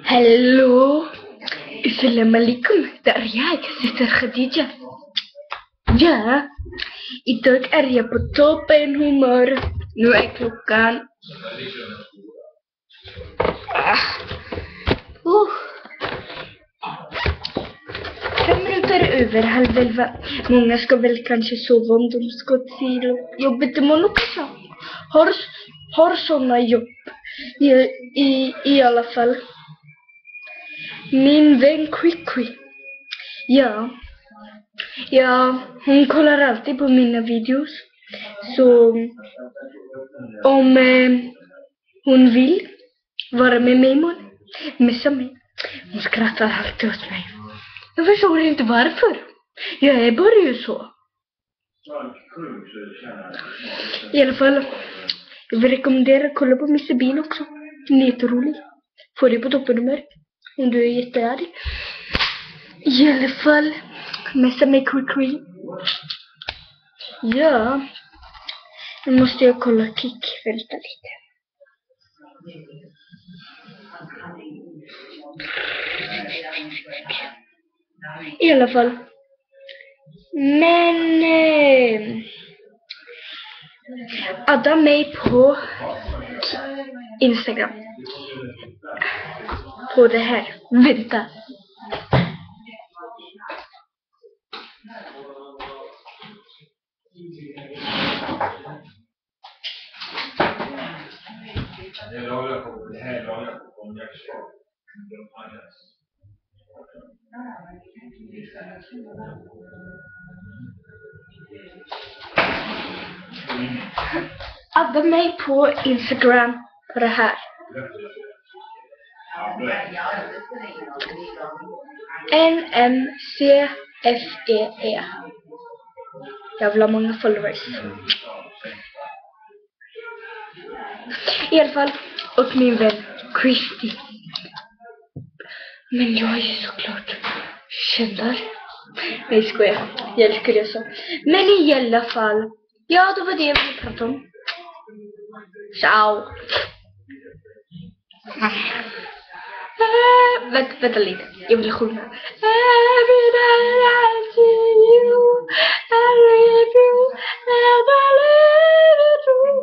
Hallå, assalamu alaikum, det är jag, syster Khadija. Ja, idag är jag på toppen humör. Nu är klockan 5 minuter över 10:30. Många ska väl kanske sova om de ska till jobbet imorgon också. Har såna jobb i alla fall. Min vän Quick. Ja, hon kollar alltid på mina videos. Så om hon vill vara med mig imorgon, messa mig. Hon skrattar alltid åt mig. Jag förstår inte varför. Jag är bara ju så. I alla fall, jag vill rekommendera att kolla på Mr. Bean också. Den är jätterolig. Får det på toppnummer om du är jättearg. I alla fall, messa mig Quick. Ja, nu måste jag kolla Kik. Vänta lite. I alla fall. Men adda mig på Instagram. På det här. Vänta. Adda mig på Instagram på det här. NMCFEE. Jag vill ha många followers. I alla fall, och min vän Christy. Men jag är ju såklart kändare. Nej, skojar. Jag älskar det så. Men i alla fall, ja, det var det jag ville prata om. Ciao. Vänta lite. Jag vill sjunga. Every day I see you, I leave you, and I leave it true.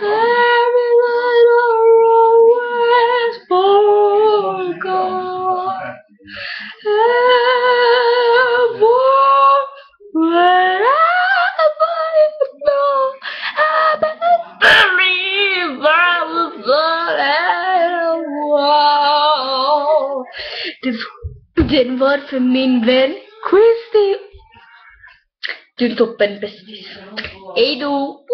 Every night I'll always forgot. Wherever you go, I believe I will fall. Den var för min vän Christy. Du är toppen bästis. Hej då.